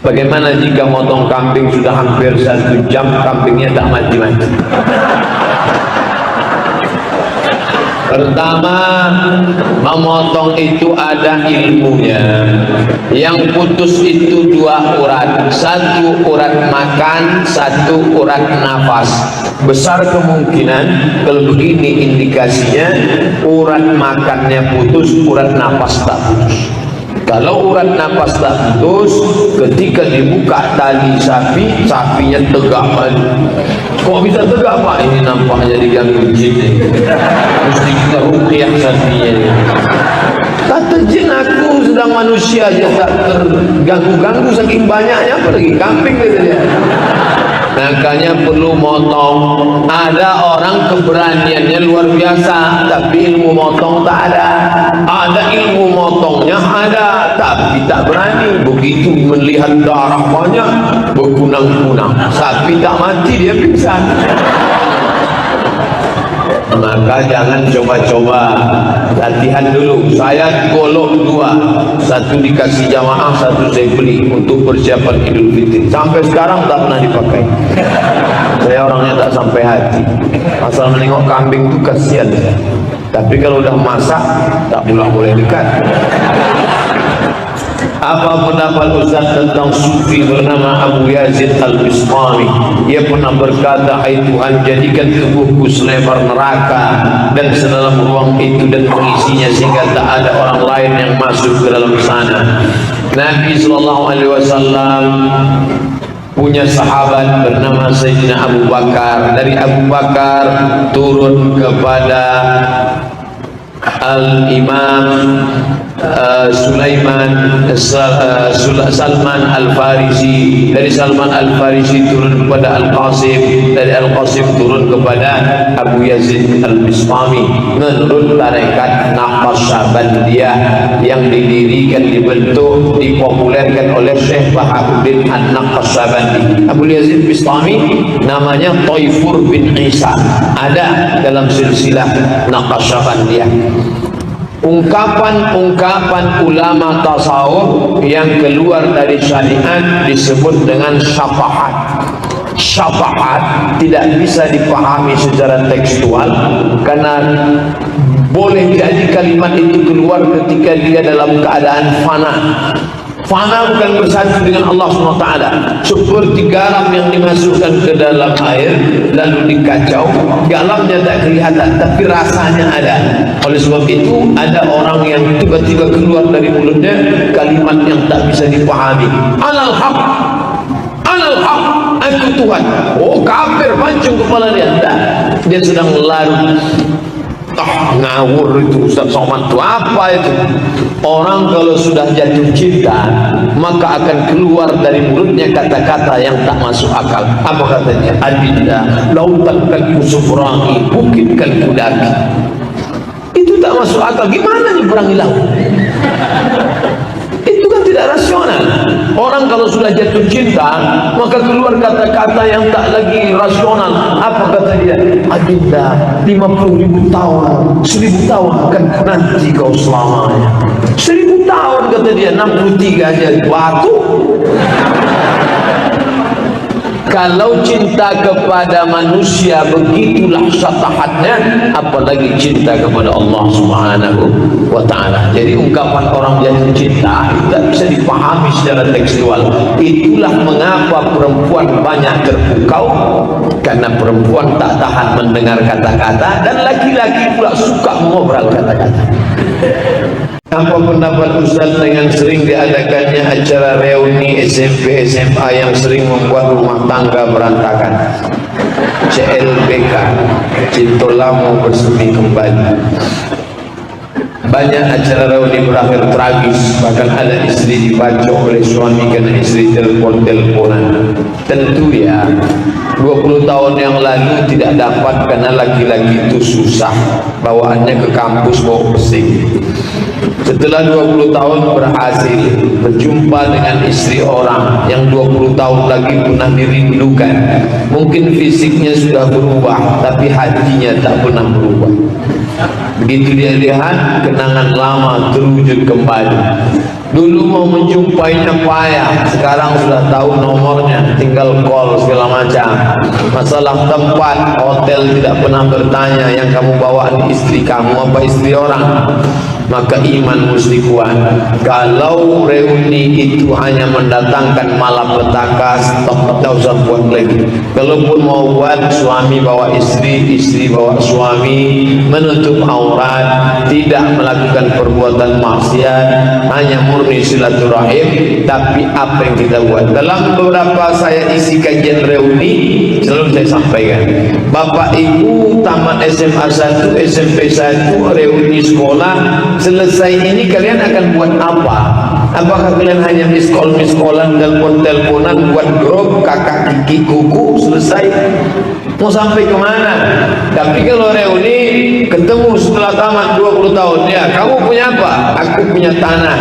Bagaimana jika motong kambing sudah hampir 1 jam, kambingnya tak mati-mati? Pertama, memotong itu ada ilmunya. Yang putus itu 2 urat, 1 urat makan, 1 urat nafas. Besar kemungkinan kalau begini indikasinya, urat makannya putus, urat nafas tak putus. Kalau urat nafas tak putus, ketika dibuka tali sapi, sapinya tegak maju. Kok bisa tegak Pak? Ini nampaknya diganggu jin. Mesti kita ruqyah sapinya ini. Kata jin, aku sedang manusia aja tak terganggu-ganggu saking banyaknya, apalagi kambing gitu dia. Makanya perlu motong. Ada orang keberaniannya luar biasa, tapi ilmu motong tak ada. Ada ilmu motongnya ada, tapi tak berani. Begitu melihat darah banyak, berkunang-kunang, sapi tak mati, dia pingsan. Maka jangan coba-coba, latihan dulu. Saya golok 2, 1 dikasih jamaah, 1 saya beli untuk persiapan Idul Fitri. Sampai sekarang tak pernah dipakai. Saya orangnya tak sampai hati, asal menengok kambing itu kasihan saya. Tapi kalau udah masak, tak pula boleh dekat. Apa pendapat Ustaz tentang sufi bernama Abu Yazid Al-Bistami? Ia pernah berkata, "Hai Tuhan, jadikan tubuhku selebar neraka dan sedalam ruang itu dan mengisinya sehingga tak ada orang lain yang masuk ke dalam sana." Nabi SAW punya sahabat bernama Sayyidina Abu Bakar. Dari Abu Bakar turun kepada Al-Imam Salman Al-Farisi. Dari Salman Al-Farisi turun kepada Al-Qasim. Dari Al-Qasim turun kepada Abu Yazid Al-Bistami menurut tarekat Naqsyabandiyah yang didirikan, dibentuk, dipopulerkan oleh Syekh Bahauddin An-Naqsyabandi. Abu Yazid Bistami namanya Taifur bin Isa, ada dalam silsilah Naqsyabandiyah. Ungkapan-ungkapan ulama tasawuf yang keluar dari syariat disebut dengan syafaat. Syafaat tidak bisa dipahami secara tekstual, karena boleh jadi kalimat itu keluar ketika dia dalam keadaan fana. Fana bukan bersatu dengan Allah SWT, seperti garam yang dimasukkan ke dalam air lalu dikacau, garamnya tak kelihatan tapi rasanya ada. Oleh sebab itu ada orang yang tiba-tiba keluar dari mulutnya kalimat yang tak bisa dipahami. Alal haq, alal haq, aku Tuhan. Oh, kafir, pancung kepala dia. Tidak, dia sedang larut. Ngawur itu Ustaz Somad itu apa itu? Orang kalau sudah jatuh cinta maka akan keluar dari mulutnya kata-kata yang tak masuk akal. Apa katanya? Adinda lautan kan kusuburangi, bukit kan kudaki. Itu tak masuk akal. Gimana nyeberangi laut? Itu kan tidak rasional. Orang kalau sudah jatuh cinta maka keluar kata-kata yang tak lagi rasional. Apa kata dia? Adinda 50.000 tahun, 1.000 tahun akan nanti kau selamanya. 1.000 tahun kata dia, 63 aja waktu. Kalau cinta kepada manusia begitulah syatahatnya, apalagi cinta kepada Allah Subhanahu wa Ta'ala. Jadi ungkapan orang jatuh cinta tidak bisa dipahami secara tekstual. Itulah mengapa perempuan banyak terpukau, karena perempuan tak tahan mendengar kata-kata, dan laki-laki pula suka mengobrol kata-kata. Apa pendapat Ustaz dengan sering diadakannya acara reuni SMP SMA yang sering membuat rumah tangga berantakan? CLBK, Cintolamo bersemi kembali. Banyak acara reuni berakhir tragis, bahkan ada istri dibacok oleh suami karena istri telepon-teleponan. Tentu ya, 20 tahun yang lalu tidak dapat karena laki-laki itu susah, bawaannya ke kampus bawa pesing. Setelah 20 tahun berhasil berjumpa dengan istri orang yang 20 tahun lagi pernah dirindukan. Mungkin fisiknya sudah berubah, tapi hatinya tak pernah berubah. Begitu dia lihat, kenangan lama terwujud kembali. Dulu mau menjumpainya payah, sekarang sudah tahu nomornya, tinggal call segala macam. Masalah tempat hotel tidak pernah bertanya, yang kamu bawa istri kamu apa istri orang. Maka iman mesti kuat. Kalau reuni itu hanya mendatangkan malapetaka, stop, tak usah buat lagi. Kalaupun mau buat, suami bawa istri, istri bawa suami, menutup aurat, tidak melakukan perbuatan maksiat, hanya murni silaturahim. Tapi apa yang kita buat? Dalam beberapa saya isi kajian reuni, selalu saya sampaikan, Bapak Ibu tamat SMA 1, SMP 1, reuni sekolah, selesai ini kalian akan buat apa? Apakah kalian hanya miss-callan, telepon-teleponan, buat grup, kakak, kiki, kuku, selesai? Mau sampai kemana? Tapi kalau reuni, ketemu setelah tamat 20 tahun, ya, kamu punya apa? Aku punya tanah.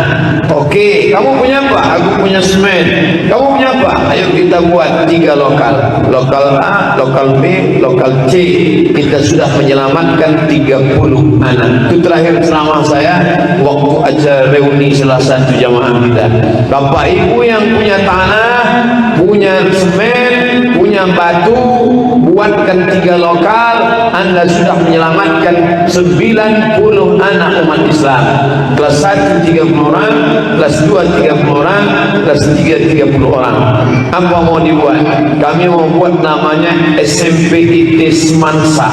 Oke, kamu punya apa? Aku punya semen. Kamu punya apa? Ayo kita buat 3 lokal. Lokal A, lokal B, lokal C. Kita sudah menyelamatkan 30 anak. Itu terakhir selama saya waktu acara reuni salah satu jamaah kita. Bapak Ibu yang punya tanah, punya semen, punya batu, buatkan 3 lokal. Anda sudah menyelamatkan 90 anak umat Islam. Kelas 1 30 orang, kelas 2 30 orang, kelas 3 30 orang. Apa mau dibuat? Kami mau buat namanya SMP IT Semansa,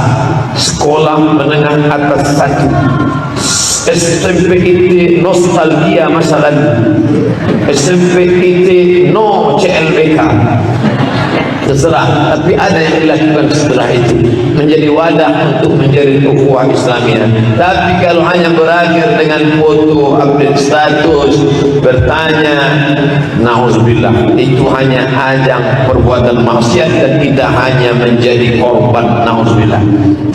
Sekolah Menengah Atas 1. SMP IT Nostalgia Masa Lalu, SMP IT No CLBK, terserah. Tapi ada yang dilakukan setelah itu, menjadi wadah untuk menjadi ukhuwah Islamiyah. Tapi kalau hanya berakhir dengan foto, update status, bertanya, na'udzubillah, itu hanya ajang perbuatan maksiat dan kita hanya menjadi korban, na'udzubillah.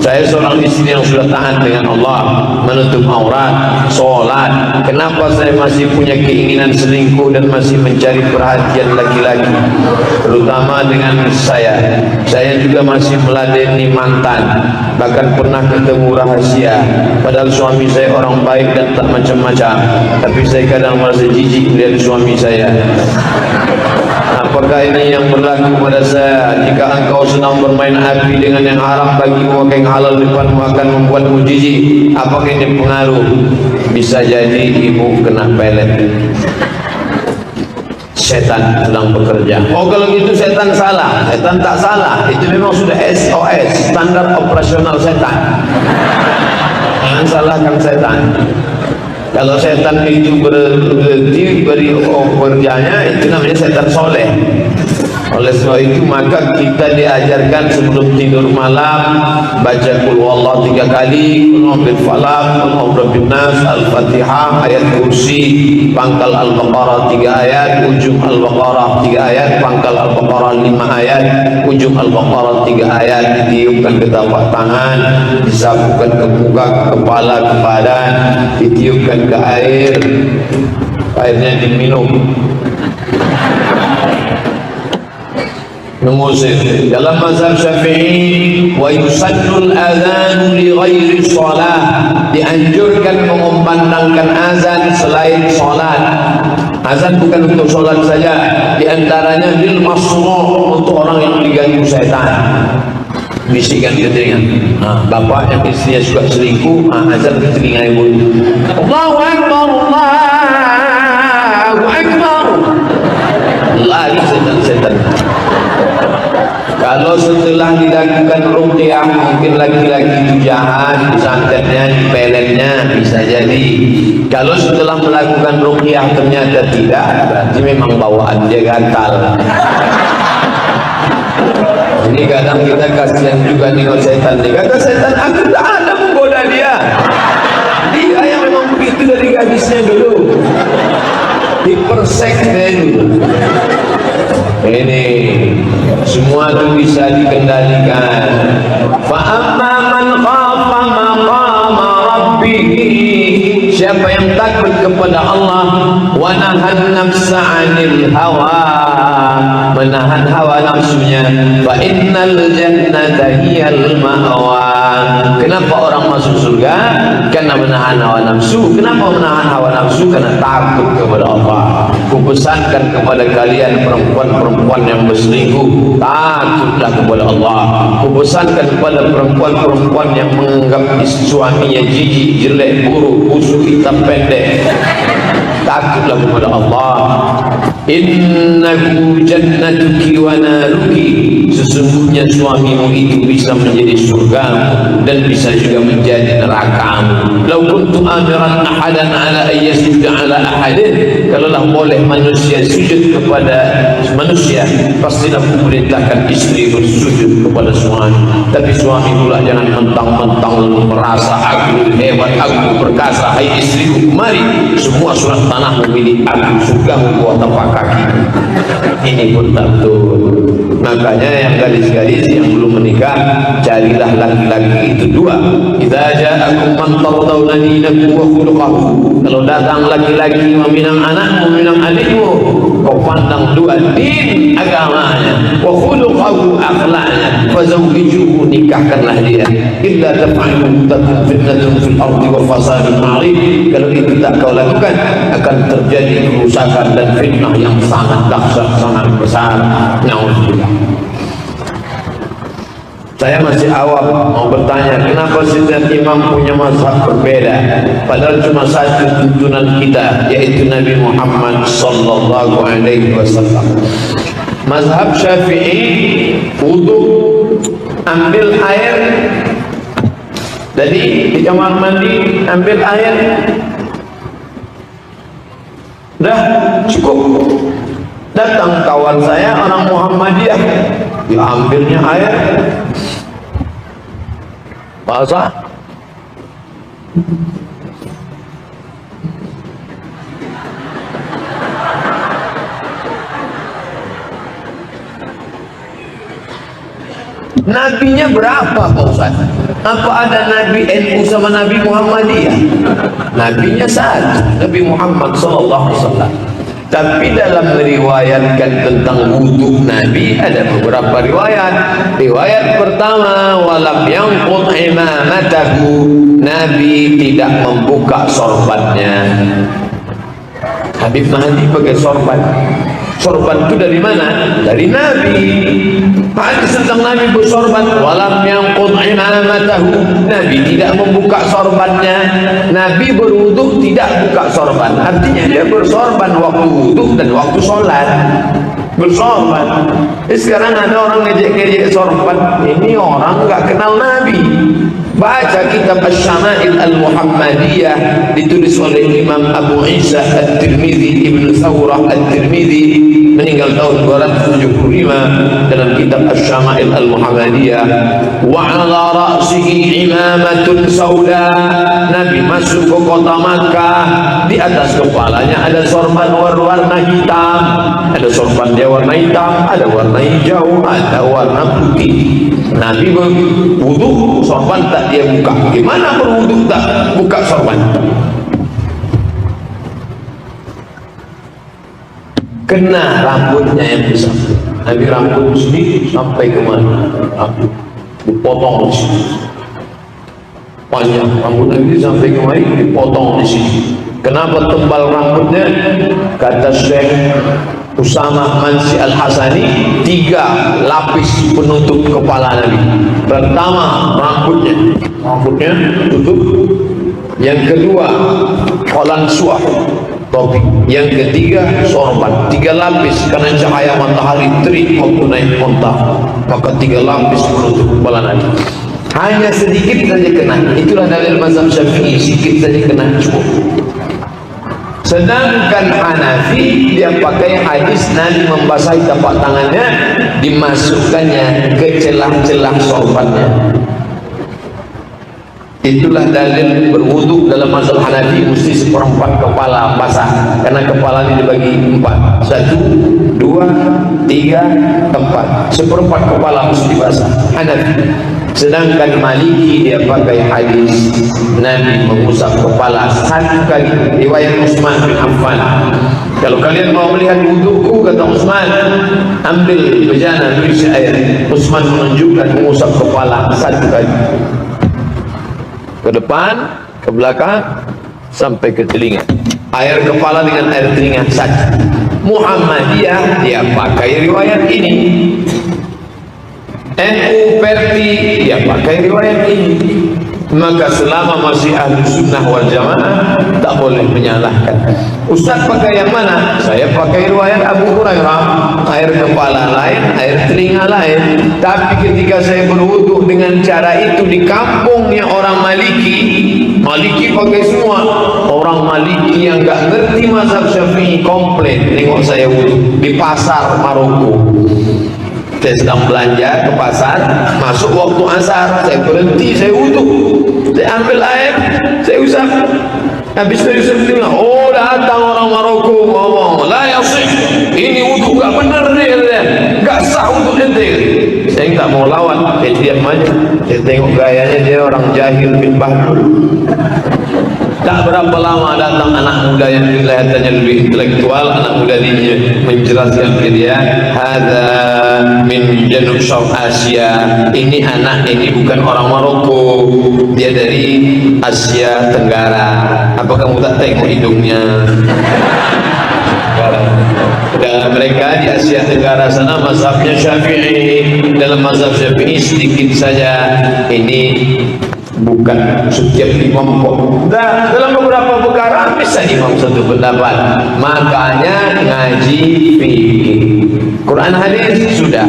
Saya seorang istri yang sudah tahan dengan Allah, menutup aurat, sholat. Kenapa saya masih punya keinginan selingkuh dan masih mencari perhatian laki-laki, terutama dengan saya? Saya juga masih meladeni mantan, bahkan pernah ketemu rahasia. Padahal suami saya orang baik dan tak macam-macam, tapi saya kadang merasa jijik melihat suami saya. Apakah ini yang berlaku pada saya? Jika engkau sedang bermain api dengan yang haram bagimu, maka yang halal depanmu akan membuatmu jijik. Apakah ini pengaruh? Bisa jadi ibu kena pelet, setan sedang bekerja. Oh, kalau gitu setan salah. Setan tak salah, itu memang sudah SOS, standar operasional setan. Jangan salahkan setan. Kalau setan itu berhenti beri kerjanya, itu namanya setan soleh. Oleh sebab itu maka kita diajarkan sebelum tidur malam baca qul huwallahu 3 kali, qul a'udzu falaq, qul a'udzu nas, al-fatihah, ayat kursi, pangkal al-baqarah 3 ayat, ujung al-baqarah 3 ayat, pangkal al-baqarah 5 ayat, ujung al-baqarah 3 ayat. Ditiupkan ke telapak tangan, disapukan ke muka, ke kepala, ke badan, ditiupkan ke air, airnya diminum, mengusir. Dalam mazhab Syafi'i, wa yusannul adzan li ghairi shalah, dianjurkan mengumandangkan azan selain salat. Azan bukan untuk salat saja, diantaranya lil masrur, untuk orang yang diganggu setan. Bisikan ke telinga. Bapak yang istrinya suka selingkuh, azan ke telinga ibu. Allahu Akbar, Allahu Akbar. Lari setan-setan. Kalau setelah dilakukan ruqyah, mungkin laki-laki itu jahat, disantetnya, dipeletnya, bisa jadi. Kalau setelah melakukan ruqyah ternyata tidak, berarti memang bawaan dia gatal. Jadi kadang kita kasihan juga nengok setan. Kata setan, aku tak ada menggoda dia. Dia yang memang begitu dari gadisnya dulu. Dipersek dulu. Ini semua itu bisa dikendalikan. Fa amma man khafa maqama rabbih, siapa yang takut kepada Allah, wa nahan nafsa 'anil hawa, menahan hawa nafsunya, fa innal jannata hiyal ma'wa. Kenapa orang masuk surga? Karena menahan hawa nafsu. Kenapa menahan hawa nafsu? Karena takut kepada Allah. Kupesankan kepada kalian perempuan-perempuan yang berselingkuh, takutlah kepada Allah. Kupesankan kepada perempuan-perempuan yang menganggap suaminya jijik, jelek, buruk, busuk, hitam, pendek, takutlah kepada Allah. Innahu jannatuki wa naruki, sesungguhnya suamimu itu bisa menjadi surga dan bisa juga menjadi nerakamu. Lau kuntu amiran ahadan ala ayyasjuda ala ahadin, kalaulah boleh manusia sujud kepada manusia, pastilah memerintahkan istri bersujud kepada suami. Tapi suami pula jangan mentang-mentang merasa aku hebat, aku perkasa. Hai istriku, mari, semua surat tanah milik aku, surgamu buat tapak kaki. Ini pun tak betul. Makanya yang gadis-gadis yang belum menikah, carilah laki-laki itu dua. Idza ja'akum man tardawna dinahu wa khuluquhu, kalau datang laki-laki meminang anakmu, meminang adikmu, kau pandang dua, din agamanya, wa khuluquhu akhlaknya, fazawwijuhu, nikahkanlah dia. Illa taf'alu takun fitnatun fil ardi wa fasadun 'arid, kalau itu tak kau lakukan akan terjadi kerusakan dan fitnah yang sangat dahsyat, sangat besar. Nauzubillah. Saya masih awam mau bertanya, kenapa setiap imam punya mazhab berbeda, padahal cuma satu tuntunan kita, yaitu Nabi Muhammad sallallahu alaihi wasallam. Mazhab Syafi'i, wudu, ambil air, jadi di kamar mandi ambil air, dah cukup. Datang kawan saya orang Muhammadiyah, diambilnya air basah. Nabinya berapa Pak Ustaz? Apa ada Nabi NU sama Nabi Muhammadiyah? Nabinya satu, Nabi Muhammad sallallahu alaihi wasallam. Tapi dalam meriwayatkan tentang wudhu Nabi ada beberapa riwayat. Riwayat pertama, walam yanqud imamatahu, Nabi tidak membuka sorbannya. Habib Mahdi pakai sorban. Sorban itu dari mana? Dari Nabi. Hadis tentang Nabi bersorban, walam yanqud imamatahu, Nabi tidak membuka sorbannya. Nabi berwudu tidak buka sorban, artinya dia bersorban waktu wudu dan waktu sholat. Bersorban. Sekarang ada orang ngejek-ngejek sorban, ini orang nggak kenal Nabi. Baca kitab Asy-Syama'il Al-Muhammadiyah ditulis oleh Imam Abu Isa At-Tirmidzi, Ibnu Thawrah At-Tirmidzi, meninggal tahun 275, dalam kitab Asy-Syama'il Al-Muhammadiyah. Wa 'ala ra'sihi imamatun sauda, Nabi masuk ke kota Makkah, di atas kepalanya ada sorban warna hitam. Ada sorban dia warna hitam, ada warna hijau, ada warna putih. Nabi berwudu, sorban tak dia buka. Gimana berwudu tak buka sorban? Kena rambutnya yang besar. Nabi rambut sini sampai ke mana? Rambut dipotong di sini. Panjang rambut Nabi sampai ke mana? Dipotong di sini. Kenapa tebal rambutnya? Kata Syekh Usama Mansi Al-Hasani, 3 lapis penutup kepala Nabi. Pertama rambutnya tutup. Yang kedua kolan suah, topi. Yang ketiga sorban. 3 lapis, karena cahaya matahari terik waktu naik onta, maka 3 lapis menutup kepala Nabi. Hanya sedikit saja kena. Itulah dalil mazhab Syafi'i, sedikit saja kena cukup. Sedangkan Hanafi dia pakai hadis Nabi membasahi tapak tangannya, dimasukkannya ke celah-celah sorbannya. Itulah dalil berwudu dalam mazhab Hanafi mesti 1/4 kepala basah, karena kepala ini dibagi 4, 1, 2, 3, 4, 1/4 kepala mesti basah Hanafi. Sedangkan Maliki dia pakai hadis Nabi mengusap kepala 1 kali, riwayat Utsman bin Affan. Kalau kalian mau melihat wuduku, kata Utsman, ambil bejana berisi air. Utsman menunjukkan mengusap kepala 1 kali, ke depan, ke belakang, sampai ke telinga. Air kepala dengan air telinga saja. Muhammadiyah dia pakai riwayat ini. NU Perti dia pakai riwayat ini. Maka selama masih ahli sunnah wal jamaah tak boleh menyalahkan. Ustaz pakai yang mana? Saya pakai riwayat Abu Hurairah. Air kepala lain, air telinga lain. Tapi ketika saya berwudu dengan cara itu di kampungnya orang Maliki, Maliki pakai semua. Orang Maliki yang gak ngerti mazhab Syafi'i komplain nengok saya wudu di pasar Maroko. Saya sedang belanja ke pasar, masuk waktu asar, saya berhenti, saya wudhu, saya ambil air, saya usap. Habis dari sini, oh datang orang Maroko ngomong, la yasih, ini wudhu gak benar dia, gak sah wudhu ente. Saya tak mau lawan, saya diam aja. Saya tengok gayanya dia orang jahil bin Bahlul. Tak berapa lama datang anak muda yang kelihatannya lebih intelektual. Anak muda ini menjelaskan ke dia, hadza min janub syarq Asia. Ini anak ini bukan orang Maroko, dia dari Asia Tenggara. Apa kamu tak tengok hidungnya? Dan mereka di Asia Tenggara sana mazhabnya Syafi'i. Dalam mazhab Syafi'i sedikit saja ini bukan setiap imam kok. Dalam beberapa perkara bisa imam satu pendapat. Makanya ngaji fikih. Quran hadis sudah,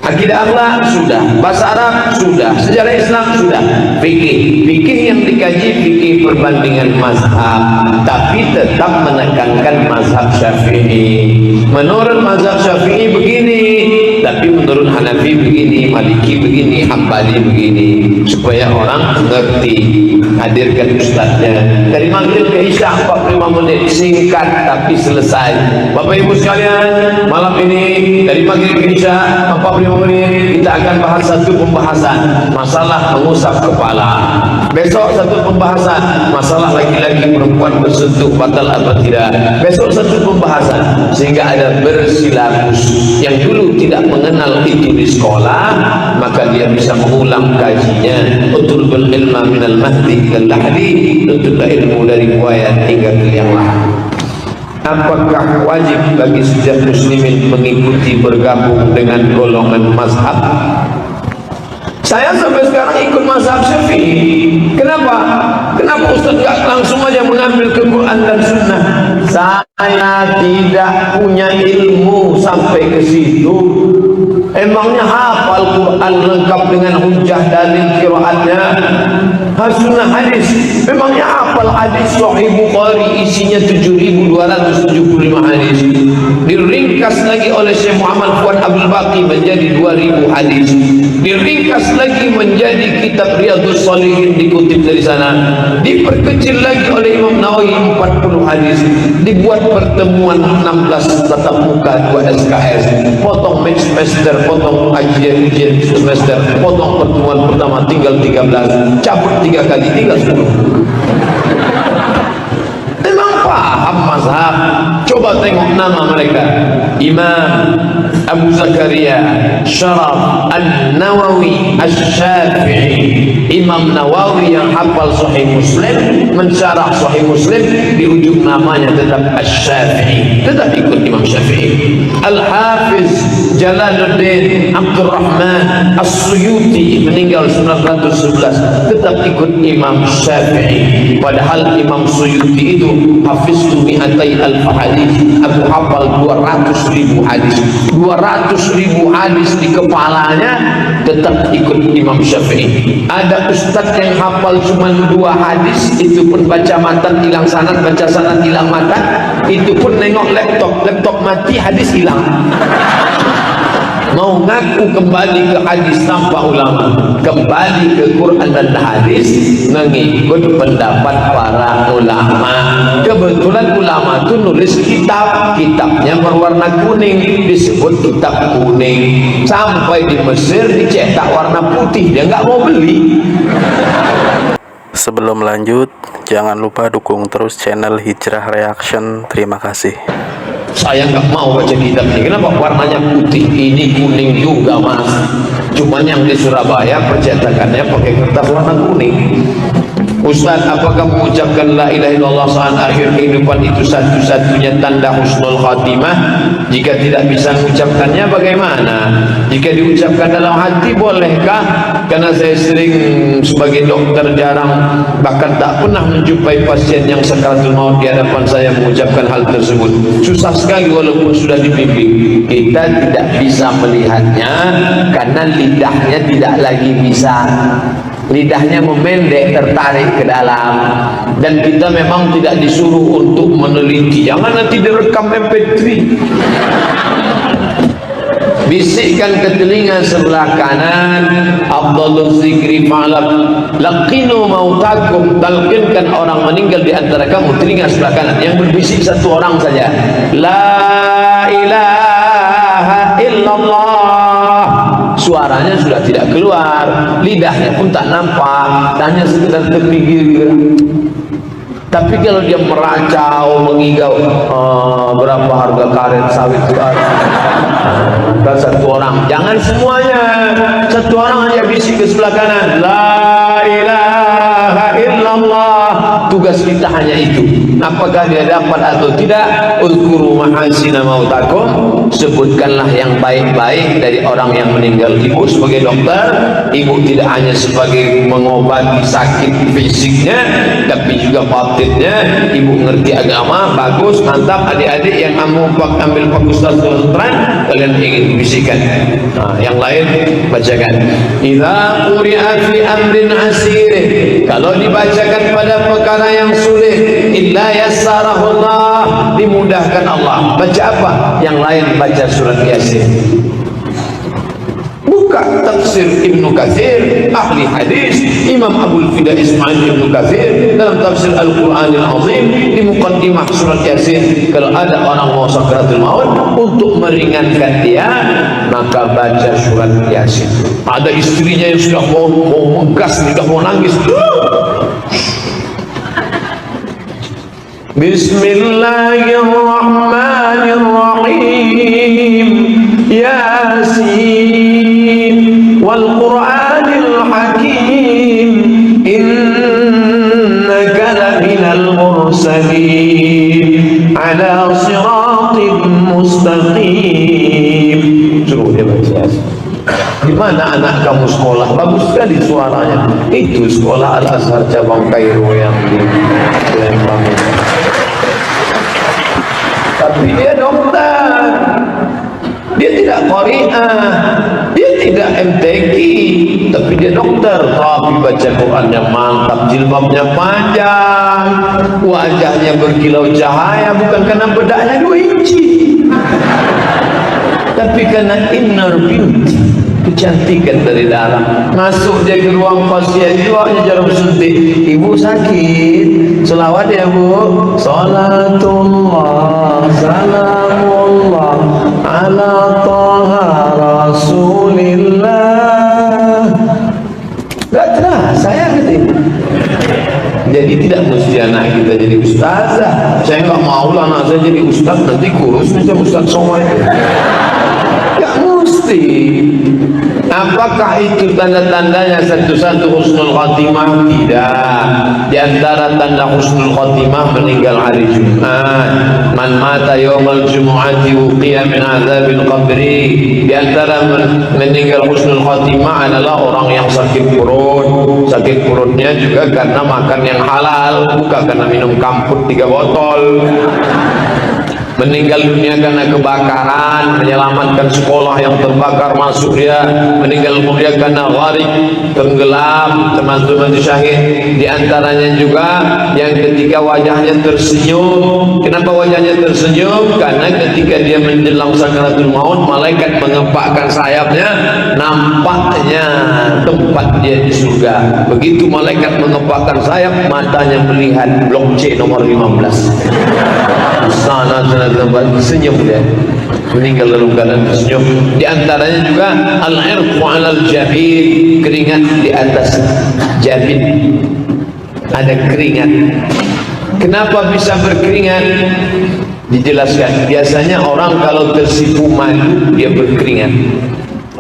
akidah akhlak sudah, bahasa Arab sudah, sejarah Islam sudah. Fikih yang dikaji fikih perbandingan mazhab, tapi tetap menekankan mazhab Syafi'i. Menurut mazhab Syafi'i begini, tapi menurut Hanafi begini, Maliki begini, Hambali begini, supaya orang mengerti. Hadirkan ustaznya dari maghrib ke isya 45 menit, singkat tapi selesai. Bapak ibu sekalian, malam ini dari maghrib ke isya 45 menit kita akan bahas satu pembahasan masalah mengusap kepala. Besok satu pembahasan masalah laki-laki perempuan bersentuh batal atau tidak. Besok satu pembahasan, sehingga ada bersilabus. Yang dulu tidak mengenal itu di sekolah, maka dia bisa mengulang kajinya. Utlubul ilma minal mahdi ilal lahdi, tuntutlah ilmu dari buaya hingga ke liang lahat. Apakah wajib bagi setiap muslimin mengikuti bergabung dengan golongan mazhab? Saya sampai sekarang ikut mazhab Syafi'i. Kenapa? Kenapa Ustaz gak langsung aja mengambil ke Quran dan Sunnah? Saya tidak punya ilmu sampai ke situ. Emangnya hafal Quran lengkap dengan hujah dalil qiraatnya, sunnah hadis. Memangnya hafal hadis Sahih Bukhari isinya 7.275 hadis, diringkas lagi oleh Syekh Muhammad Fuad Abdul Baqi menjadi 2.000 hadis, diringkas lagi menjadi kitab Riyadhus Shalihin dikutip dari sana, diperkecil lagi oleh Imam Nawawi 40 hadis, dibuat pertemuan 16 tatap muka 2 SKS, potong mid semester, potong ujian semester, potong pertemuan pertama tinggal 13, cabut 3 kali tinggal 10. Memang paham mazhab. Coba tengok nama mereka: Imam Abu Zakaria Syaraf An-Nawawi Asy-Syafi'i. Imam Nawawi yang hafal Sahih Muslim, mensyarah Sahih Muslim, di ujung namanya tetap Asy-Syafi'i, tetap ikut Imam Syafi'i. Al-Hafiz Jalaluddin Abdurrahman As-Suyuti meninggal 911, tetap ikut Imam Syafi'i. Padahal Imam Suyuti itu hafiztu mi'atai alf hadis, aku hafal 200.000 hadis, 200.000 hadis di kepalanya, tetap ikut Imam Syafi'i. Ada ustaz yang hafal cuma 2 hadis, itu pun baca matan hilang sanad, baca sanad hilang matan, itu pun nengok laptop mati hadis hilang. mau ngaku kembali ke hadis tanpa ulama, kembali ke Quran dan hadis mengikut pendapat para ulama. Kebetulan ulama itu nulis kitabnya berwarna kuning, disebut kitab kuning. Sampai di Mesir dicetak warna putih, dia nggak mau beli. Sebelum lanjut, jangan lupa dukung terus channel Hijrah Reaction. Terima kasih. Saya nggak mau baca kitab ini. Kenapa warnanya putih? Ini kuning juga mas. Cuman yang di Surabaya percetakannya pakai kertas warna kuning. Ustaz, apakah mengucapkan la ilaha illallah saat akhir kehidupan itu satu-satunya tanda husnul khatimah? Jika tidak bisa mengucapkannya bagaimana? Jika diucapkan dalam hati bolehkah? Karena saya sering sebagai dokter jarang, bahkan tak pernah menjumpai pasien yang sakaratul maut di hadapan saya mengucapkan hal tersebut. Susah sekali walaupun sudah dibimbing. Kita tidak bisa melihatnya karena lidahnya tidak lagi bisa. Lidahnya memendek, tertarik ke dalam, dan kita memang tidak disuruh untuk meneliti. Jangan nanti direkam MP3. Bisikkan ke telinga sebelah kanan, afdhaluz zikri fa'alab laqinu mautakum, talqinkan orang meninggal di antara kamu telinga sebelah kanan. Yang berbisik satu orang saja, la ilaha illallah. Suaranya sudah tidak keluar, lidahnya pun tak nampak, hanya sekedar terpikir. Tapi kalau dia meracau, mengigau, berapa harga karet sawit dan satu orang, jangan semuanya, satu orang hanya bisik ke sebelah kanan, la ilaha illallah. Tugas kita hanya itu. Apakah dia dapat atau tidak? Uzkuru mahasina mautakum, sebutkanlah yang baik-baik dari orang yang meninggal. Ibu sebagai dokter, ibu tidak hanya sebagai mengobati sakit fisiknya, tapi juga batinnya. Ibu ngerti agama, bagus, mantap. Adik-adik yang ambil fakultas kedokteran, kalian ingin bisikan. Nah, yang lain bacakan. Idza quri'a fi amrin asir, kalau dibacakan pada perkara yang sulit, illa yassarahullah, dimudahkan Allah. Baca apa? Yang lain baca surat Yasin. Buka tafsir Ibnu Katsir, ahli hadis, Imam Abul Fida Ismail Ibnu Katsir dalam tafsir Al-Qur'anil Azim di muqaddimah surat Yasin. Kalau ada orang mau sakaratul maut, untuk meringankan dia, maka baca surat Yasin. Ada istrinya yang sudah mau menggas, sudah mau nangis. Bismillahirrahmanirrahim. Yasin wal Qur'anil Hakim, innaka laminal mursalin ala siratin mustaqim. Suruh dia baca Yasin. Di mana anak kamu sekolah? Bagus sekali suaranya. Itu sekolah Al-Azhar cabang Kairo yang di Lembang. Tapi dia dokter, dia tidak qari'ah, dia tidak MTQ, tapi dia dokter. Tapi baca Qurannya mantap, jilbabnya panjang, wajahnya berkilau cahaya, bukan karena bedaknya 2 inci, tapi karena inner beauty, kecantikan dari dalam. Masuk dia ke ruang pasien, jualnya jarum suntik. Ibu sakit, selawat ya bu. Salatullah salamullah ala taha rasulillah. Gak terasa ya gitu. Jadi tidak mesti anak kita jadi ustazah. Saya nggak mau lah anak saya jadi ustaz, nanti kurus macam Ustaz Somad. Gak mesti. Apakah itu tanda-tandanya satu-satu husnul khatimah? Tidak. Di antara tanda husnul khatimah meninggal hari Jumat. Man mata yaumal jumu'ati uqiya min azabil qabri. Di antara meninggal husnul khatimah adalah orang yang sakit perut. Sakit perutnya juga karena makan yang halal, bukan karena minum kamput 3 botol. meninggal dunia karena kebakaran, menyelamatkan sekolah yang terbakar masuk dia, meninggal dunia karena gharib, tenggelam, termasuk mati syahid. Di antaranya juga yang ketika wajahnya tersenyum. Kenapa wajahnya tersenyum? Karena ketika dia menjelang sakaratul maut, malaikat mengepakkan sayapnya, nampaknya tempat dia di surga. Begitu malaikat mengepakkan sayap, matanya melihat blok C nomor 15. Sana tempat senyum dia, meninggal dalam keadaan tersenyum. Di antaranya juga al-irqu 'alal jabin, keringat di atas jabin, ada keringat. Kenapa bisa berkeringat? Dijelaskan, biasanya orang kalau tersipu malu dia berkeringat.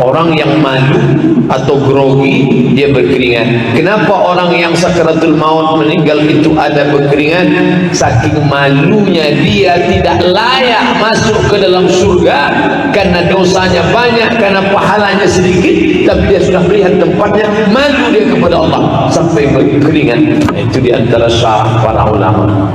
Orang yang malu atau grogi dia berkeringat. Kenapa orang yang sakaratul maut meninggal itu ada berkeringat? Saking malunya dia tidak layak masuk ke dalam surga karena dosanya banyak, karena pahalanya sedikit, tapi dia sudah melihat tempatnya, malu dia kepada Allah sampai berkeringat. Itu di antara syarah para ulama.